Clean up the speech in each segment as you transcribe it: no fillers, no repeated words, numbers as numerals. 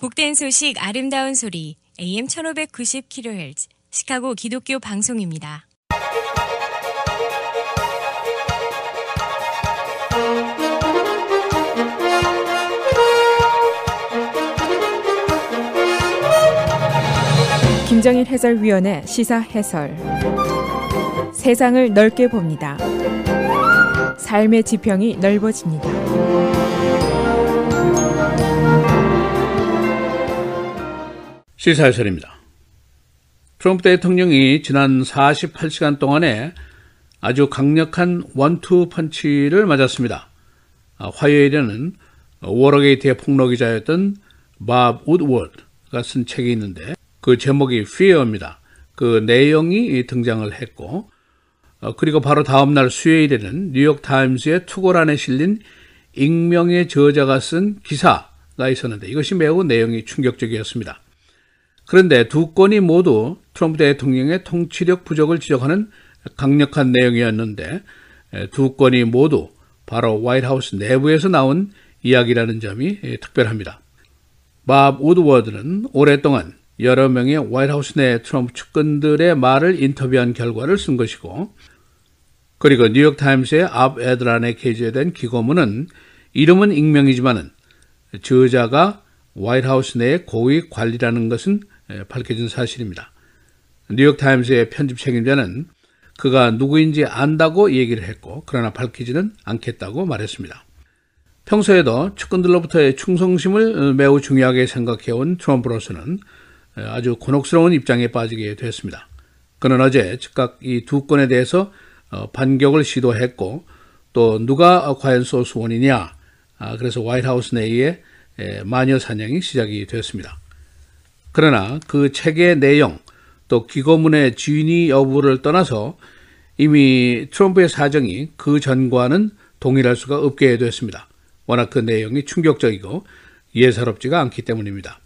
복된 소식 아름다운 소리 AM 1590kHz 시카고 기독교 방송입니다. 김정일 해설위원의 시사 해설. 세상을 넓게 봅니다. 삶의 지평이 넓어집니다. 시사 해설입니다. 트럼프 대통령이 지난 48시간 동안에 아주 강력한 원투 펀치를 맞았습니다. 화요일에는 워러게이트의 폭로기자였던 밥 우드워드가 쓴 책이 있는데 그 제목이 Fear입니다. 그 내용이 등장을 했고, 그리고 바로 다음날 수요일에는 뉴욕타임스의 투고란에 실린 익명의 저자가 쓴 기사가 있었는데 이것이 매우 내용이 충격적이었습니다. 그런데 두 건이 모두 트럼프 대통령의 통치력 부족을 지적하는 강력한 내용이었는데 두 건이 모두 바로 화이트하우스 내부에서 나온 이야기라는 점이 특별합니다. 밥 우드워드는 오랫동안 여러 명의 화이트하우스 내 트럼프 측근들의 말을 인터뷰한 결과를 쓴 것이고, 그리고 뉴욕타임스의 앞에드란에 게재된 기고문은 이름은 익명이지만은 저자가 화이트하우스 내의 고위 관리라는 것은 밝혀진 사실입니다. 뉴욕타임스의 편집 책임자는 그가 누구인지 안다고 얘기를 했고, 그러나 밝히지는 않겠다고 말했습니다. 평소에도 측근들로부터의 충성심을 매우 중요하게 생각해온 트럼프로서는 아주 곤혹스러운 입장에 빠지게 됐습니다. 그는 어제 즉각 이 두 건에 대해서 반격을 시도했고, 또 누가 과연 소수원이냐, 그래서 화이트하우스 내에 마녀 사냥이 시작이 됐습니다. 그러나 그 책의 내용, 또 기고문의 진위 여부를 떠나서 이미 트럼프의 사정이 그 전과는 동일할 수가 없게 됐습니다. 워낙 그 내용이 충격적이고 예사롭지가 않기 때문입니다.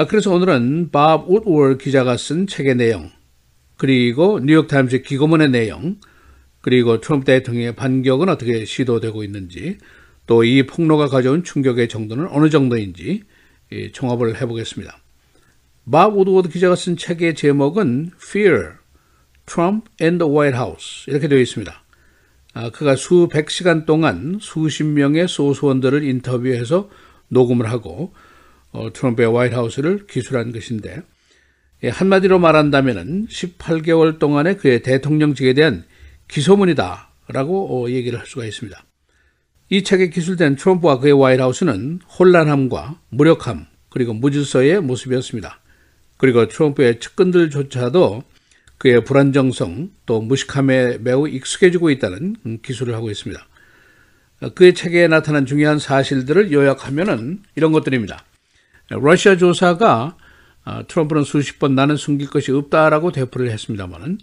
그래서 오늘은 밥 우드워드 기자가 쓴 책의 내용, 그리고 뉴욕타임스 기고문의 내용, 그리고 트럼프 대통령의 반격은 어떻게 시도되고 있는지, 또 이 폭로가 가져온 충격의 정도는 어느 정도인지 총합을 해보겠습니다. 밥 우드워드 기자가 쓴 책의 제목은 Fear, Trump and the White House 이렇게 되어 있습니다. 그가 수백 시간 동안 수십 명의 소수원들을 인터뷰해서 녹음을 하고 트럼프의 화이트하우스를 기술한 것인데, 한마디로 말한다면 18개월 동안의 그의 대통령직에 대한 기소문이다 라고 얘기를 할 수가 있습니다. 이 책에 기술된 트럼프와 그의 화이트하우스는 혼란함과 무력함, 그리고 무질서의 모습이었습니다. 그리고 트럼프의 측근들조차도 그의 불안정성, 또 무식함에 매우 익숙해지고 있다는 기술을 하고 있습니다. 그의 책에 나타난 중요한 사실들을 요약하면 이런 것들입니다. 러시아 조사가 트럼프는 수십 번 나는 숨길 것이 없다라고 대표를 했습니다만,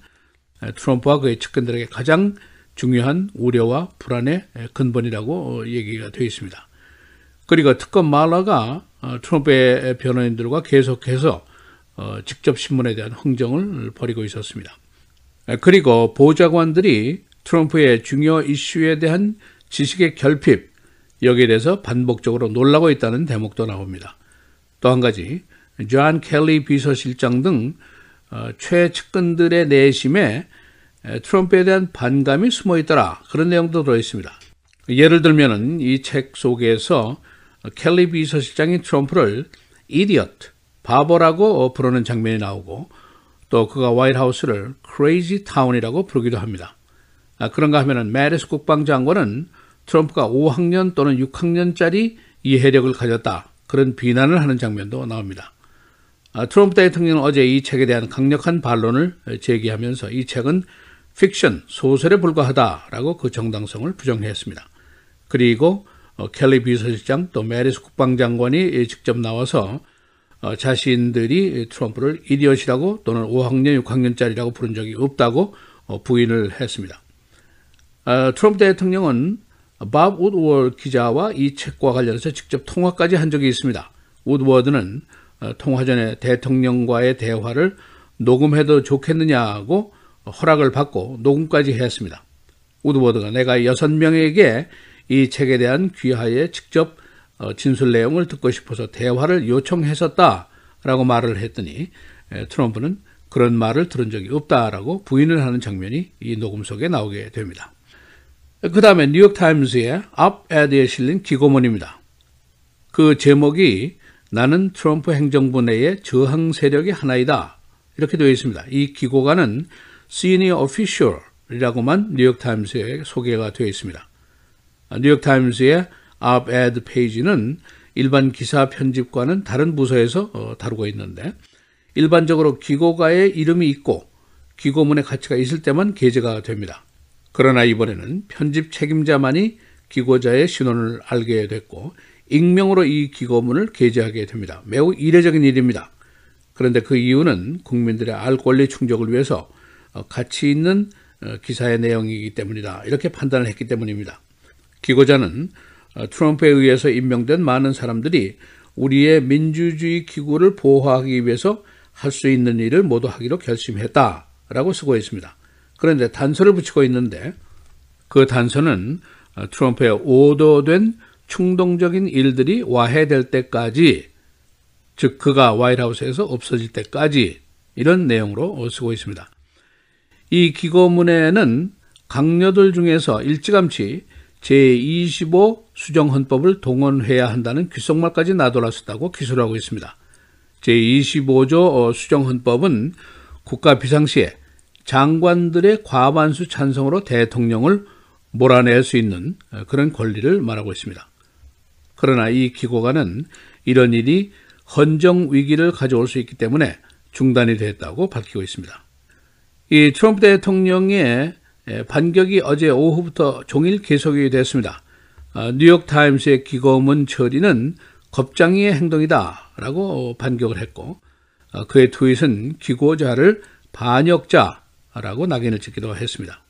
트럼프와 그의 측근들에게 가장 중요한 우려와 불안의 근본이라고 얘기가 되어 있습니다. 그리고 특검 말러가 트럼프의 변호인들과 계속해서 직접 신문에 대한 흥정을 벌이고 있었습니다. 그리고 보좌관들이 트럼프의 중요 이슈에 대한 지식의 결핍, 여기에 대해서 반복적으로 놀라고 있다는 대목도 나옵니다. 또 한 가지, 존 켈리 비서실장 등 최측근들의 내심에 트럼프에 대한 반감이 숨어 있더라, 그런 내용도 들어있습니다. 예를 들면 이 책 속에서 켈리 비서실장이 트럼프를 idiot, 바보라고 부르는 장면이 나오고, 또 그가 화이트하우스를 crazy town이라고 부르기도 합니다. 그런가 하면은 메리스 국방장관은 트럼프가 5학년 또는 6학년짜리 이해력을 가졌다, 그런 비난을 하는 장면도 나옵니다. 트럼프 대통령은 어제 이 책에 대한 강력한 반론을 제기하면서 이 책은 픽션, 소설에 불과하다라고 그 정당성을 부정했습니다. 그리고 켈리 비서실장 또 메리스 국방장관이 직접 나와서 자신들이 트럼프를 이디엇이라고 또는 5학년, 6학년짜리라고 부른 적이 없다고 부인을 했습니다. 트럼프 대통령은 밥 우드워드 기자와 이 책과 관련해서 직접 통화까지 한 적이 있습니다. 우드워드는 통화 전에 대통령과의 대화를 녹음해도 좋겠느냐고 허락을 받고 녹음까지 했습니다. 우드워드가 내가 6명에게 이 책에 대한 귀하에 직접 진술 내용을 듣고 싶어서 대화를 요청했었다라고 말을 했더니 트럼프는 그런 말을 들은 적이 없다라고 부인을 하는 장면이 이 녹음 속에 나오게 됩니다. 그 다음에 뉴욕타임스의 업에드에 실린 기고문입니다. 그 제목이 나는 트럼프 행정부 내의 저항 세력의 하나이다 이렇게 되어 있습니다. 이 기고가는 Senior Official이라고만 뉴욕타임스에 소개가 되어 있습니다. 뉴욕타임스의 업에드 페이지는 일반 기사 편집과는 다른 부서에서 다루고 있는데 일반적으로 기고가의 이름이 있고 기고문의 가치가 있을 때만 게재가 됩니다. 그러나 이번에는 편집 책임자만이 기고자의 신원을 알게 됐고 익명으로 이 기고문을 게재하게 됩니다. 매우 이례적인 일입니다. 그런데 그 이유는 국민들의 알 권리 충족을 위해서 가치 있는 기사의 내용이기 때문이다. 이렇게 판단을 했기 때문입니다. 기고자는 트럼프에 의해서 임명된 많은 사람들이 우리의 민주주의 기구를 보호하기 위해서 할 수 있는 일을 모두 하기로 결심했다라고 쓰고 있습니다. 그런데 단서를 붙이고 있는데 그 단서는 트럼프의 오도된 충동적인 일들이 와해될 때까지, 즉 그가 화이트하우스에서 없어질 때까지 이런 내용으로 쓰고 있습니다. 이 기고문에는 강요들 중에서 일찌감치 제25 수정헌법을 동원해야 한다는 귓속말까지 나돌았었다고 기술을 하고 있습니다. 제25조 수정헌법은 국가 비상시에 장관들의 과반수 찬성으로 대통령을 몰아낼 수 있는 그런 권리를 말하고 있습니다. 그러나 이 기고가는 이런 일이 헌정 위기를 가져올 수 있기 때문에 중단이 됐다고 밝히고 있습니다. 이 트럼프 대통령의 반격이 어제 오후부터 종일 계속이 됐습니다. 뉴욕타임스의 기고문 처리는 겁장이의 행동이다라고 반격을 했고 그의 트윗은 기고자를 반역자라고 낙인을 찍기도 했습니다.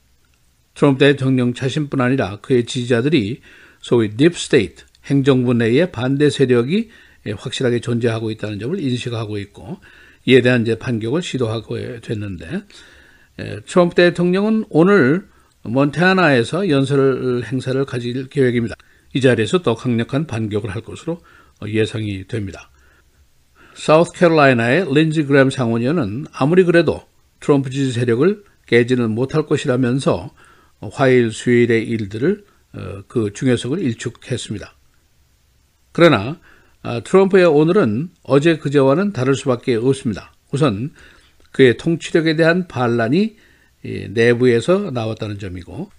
트럼프 대통령 자신뿐 아니라 그의 지지자들이 소위 딥스테이트, 행정부 내의 반대 세력이 확실하게 존재하고 있다는 점을 인식하고 있고 이에 대한 이제 반격을 시도하고 됐는데 트럼프 대통령은 오늘 몬태나에서 연설 행사를 가질 계획입니다. 이 자리에서 더 강력한 반격을 할 것으로 예상이 됩니다. 사우스캐롤라이나의 린지 그램 상원의원은 아무리 그래도 트럼프 지지 세력을 깨지는 못할 것이라면서 화요일 수요일의 일들을 그 중요성을 일축했습니다. 그러나 트럼프의 오늘은 어제 그제와는 다를 수밖에 없습니다. 우선 그의 통치력에 대한 반란이 내부에서 나왔다는 점이고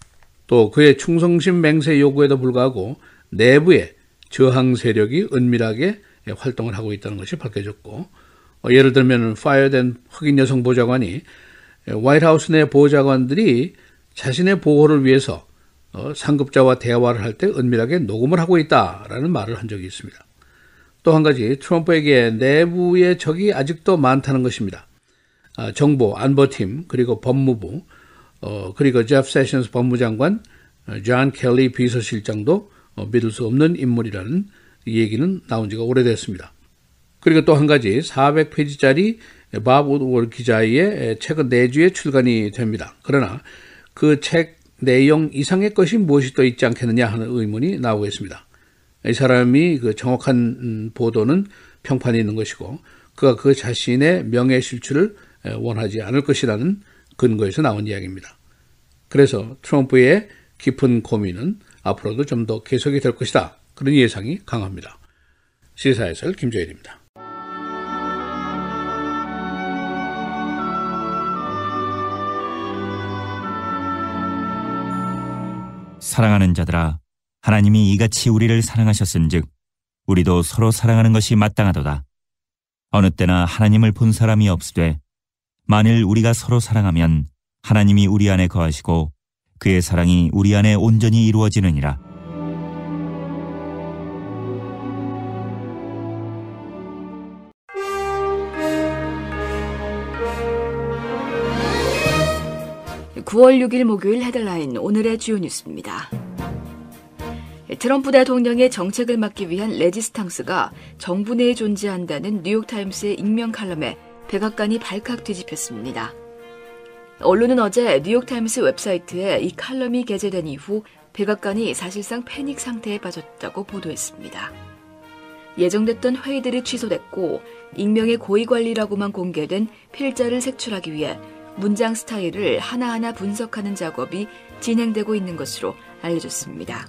또 그의 충성심 맹세 요구에도 불구하고 내부에 저항 세력이 은밀하게 활동을 하고 있다는 것이 밝혀졌고 예를 들면 파이어된 흑인 여성 보좌관이 화이트하우스 내 보좌관들이 자신의 보호를 위해서 상급자와 대화를 할 때 은밀하게 녹음을 하고 있다라는 말을 한 적이 있습니다. 또 한 가지 트럼프에게 내부의 적이 아직도 많다는 것입니다. 정보, 안보팀, 그리고 법무부, 그리고 제프 세션스 법무장관, 존 켈리 비서실장도 믿을 수 없는 인물이라는 얘기는 나온 지가 오래됐습니다. 그리고 또 한 가지 400페이지짜리 밥 우드워드 기자의 책은 내주에 출간이 됩니다. 그러나 그 책 내용 이상의 것이 무엇이 또 있지 않겠느냐 하는 의문이 나오고 있습니다. 이 사람이 그 정확한 보도는 평판이 있는 것이고 그가 그 자신의 명예 실추를 원하지 않을 것이라는 근거에서 나온 이야기입니다. 그래서 트럼프의 깊은 고민은 앞으로도 좀 더 계속이 될 것이다. 그런 예상이 강합니다. 시사해설 김조일입니다. 사랑하는 자들아, 하나님이 이같이 우리를 사랑하셨은즉 우리도 서로 사랑하는 것이 마땅하도다. 어느 때나 하나님을 본 사람이 없으되 만일 우리가 서로 사랑하면 하나님이 우리 안에 거하시고 그의 사랑이 우리 안에 온전히 이루어지느니라. (9월 6일) 목요일 헤드라인 오늘의 주요 뉴스입니다. 트럼프 대통령의 정책을 막기 위한 레지스탕스가 정부 내에 존재한다는 뉴욕타임스의 익명 칼럼에 백악관이 발칵 뒤집혔습니다. 언론은 어제 뉴욕타임스 웹사이트에 이 칼럼이 게재된 이후 백악관이 사실상 패닉 상태에 빠졌다고 보도했습니다. 예정됐던 회의들이 취소됐고 익명의 고위관리라고만 공개된 필자를 색출하기 위해 문장 스타일을 하나하나 분석하는 작업이 진행되고 있는 것으로 알려졌습니다.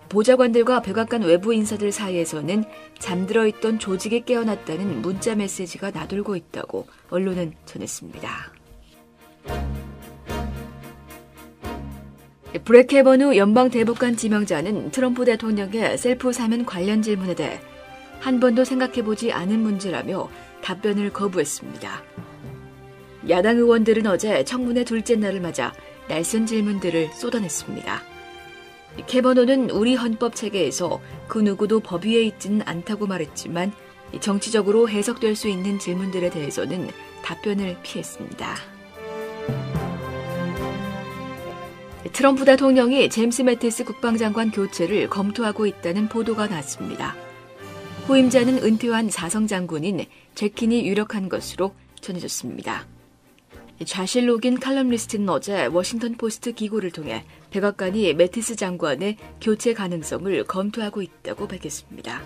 보좌관들과 백악관 외부 인사들 사이에서는 잠들어 있던 조직이 깨어났다는 문자 메시지가 나돌고 있다고 언론은 전했습니다. 브렉 캐버누 연방대법관 지명자는 트럼프 대통령의 셀프 사면 관련 질문에 대해 한 번도 생각해보지 않은 문제라며 답변을 거부했습니다. 야당 의원들은 어제 청문회 둘째 날을 맞아 날선 질문들을 쏟아냈습니다. 캐버노는 우리 헌법 체계에서 그 누구도 법 위에 있지는 않다고 말했지만 정치적으로 해석될 수 있는 질문들에 대해서는 답변을 피했습니다. 트럼프 대통령이 제임스 매티스 국방장관 교체를 검토하고 있다는 보도가 나왔습니다. 후임자는 은퇴한 사성장군인 제킨이 유력한 것으로 전해졌습니다. 좌실 녹인 칼럼니스트는 어제 워싱턴 포스트 기고를 통해 백악관이 매티스 장관의 교체 가능성을 검토하고 있다고 밝혔습니다.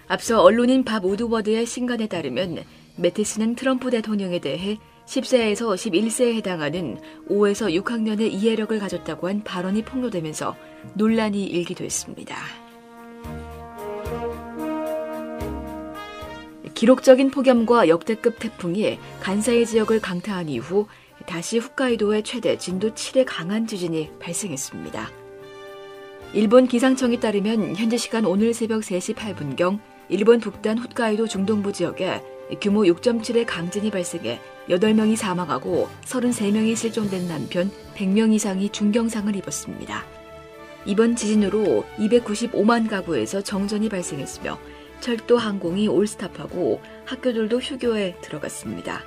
앞서 언론인 밥 우드워드의 신간에 따르면 매티스는 트럼프 대통령에 대해 10세에서 11세에 해당하는 5에서 6학년의 이해력을 가졌다고 한 발언이 폭로되면서 논란이 일기도 했습니다. 기록적인 폭염과 역대급 태풍이 간사이 지역을 강타한 이후 다시 홋카이도에 최대 진도 7의 강한 지진이 발생했습니다. 일본 기상청에 따르면 현지 시간 오늘 새벽 3시 8분경 일본 북단 홋카이도 중동부 지역에 규모 6.7의 강진이 발생해 8명이 사망하고 33명이 실종된 한편 100명 이상이 중경상을 입었습니다. 이번 지진으로 295만 가구에서 정전이 발생했으며 철도, 항공이 올스탑하고 학교들도 휴교에 들어갔습니다.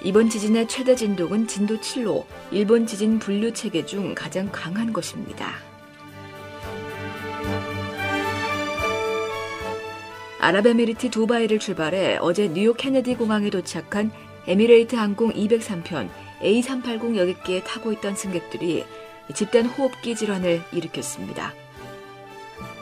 이번 지진의 최대 진동은 진도 7로 일본 지진 분류 체계 중 가장 강한 것입니다. 아랍에미리트 두바이를 출발해 어제 뉴욕 케네디 공항에 도착한 에미레이트 항공 203편 A380 여객기에 타고 있던 승객들이 집단 호흡기 질환을 일으켰습니다.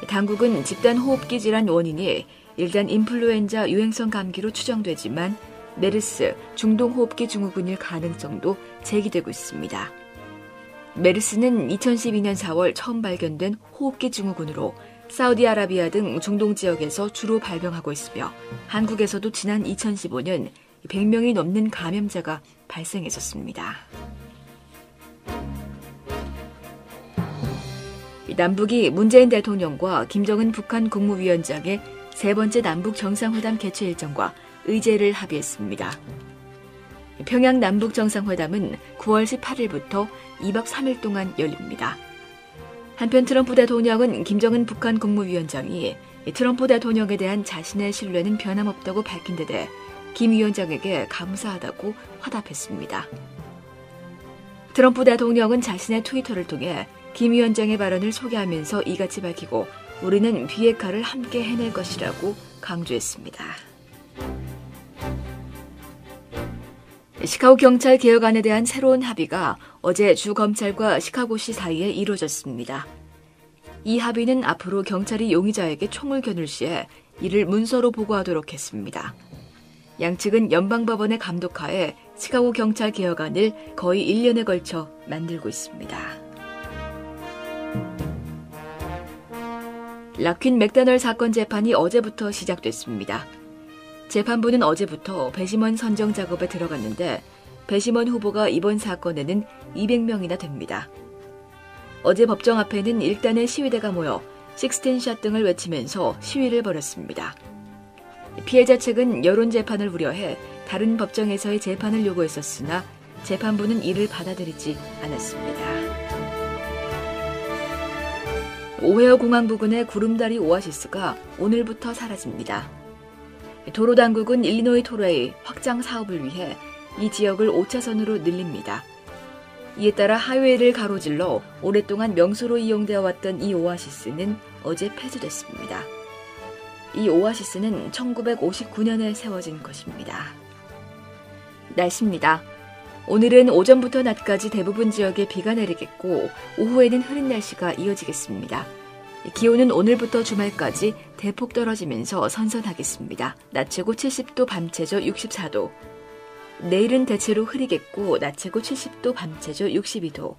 당국은 집단 호흡기 질환 원인이 일단 인플루엔자 유행성 감기로 추정되지만 메르스, 중동호흡기 증후군일 가능성도 제기되고 있습니다. 메르스는 2012년 4월 처음 발견된 호흡기 증후군으로 사우디아라비아 등 중동 지역에서 주로 발병하고 있으며 한국에서도 지난 2015년 100명이 넘는 감염자가 발생했었습니다. 남북이 문재인 대통령과 김정은 북한 국무위원장의 세 번째 남북 정상회담 개최 일정과 의제를 합의했습니다. 평양 남북 정상회담은 9월 18일부터 2박 3일 동안 열립니다. 한편 트럼프 대통령은 김정은 북한 국무위원장이 트럼프 대통령에 대한 자신의 신뢰는 변함없다고 밝힌 데 대해 김 위원장에게 감사하다고 화답했습니다. 트럼프 대통령은 자신의 트위터를 통해 김 위원장의 발언을 소개하면서 이같이 밝히고 우리는 비핵화를 함께 해낼 것이라고 강조했습니다. 시카고 경찰 개혁안에 대한 새로운 합의가 어제 주 검찰과 시카고시 사이에 이루어졌습니다. 이 합의는 앞으로 경찰이 용의자에게 총을 겨눌 시에 이를 문서로 보고하도록 했습니다. 양측은 연방법원의 감독하에 시카고 경찰 개혁안을 거의 1년에 걸쳐 만들고 있습니다. 락퀸 맥다널 사건 재판이 어제부터 시작됐습니다. 재판부는 어제부터 배심원 선정 작업에 들어갔는데 배심원 후보가 이번 사건에는 200명이나 됩니다. 어제 법정 앞에는 일단의 시위대가 모여 16샷 등을 외치면서 시위를 벌였습니다. 피해자 측은 여론 재판을 우려해 다른 법정에서의 재판을 요구했었으나 재판부는 이를 받아들이지 않았습니다. 오헤어 공항 부근의 구름다리 오아시스가 오늘부터 사라집니다. 도로당국은 일리노이 토레이 확장 사업을 위해 이 지역을 5차선으로 늘립니다. 이에 따라 하이웨이를 가로질러 오랫동안 명소로 이용되어 왔던 이 오아시스는 어제 폐쇄됐습니다. 이 오아시스는 1959년에 세워진 것입니다. 날씨입니다. 오늘은 오전부터 낮까지 대부분 지역에 비가 내리겠고 오후에는 흐린 날씨가 이어지겠습니다. 기온은 오늘부터 주말까지 대폭 떨어지면서 선선하겠습니다. 낮 최고 70도, 밤 최저 64도. 내일은 대체로 흐리겠고 낮 최고 70도, 밤 최저 62도.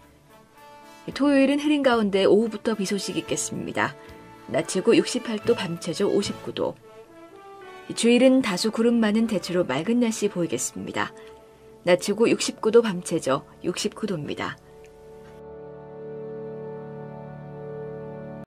토요일은 흐린 가운데 오후부터 비 소식이 있겠습니다. 낮 최고 68도, 밤 최저 59도. 주일은 다소 구름 많은 대체로 맑은 날씨 보이겠습니다. 낮 최고 69도, 밤 최저 69도입니다.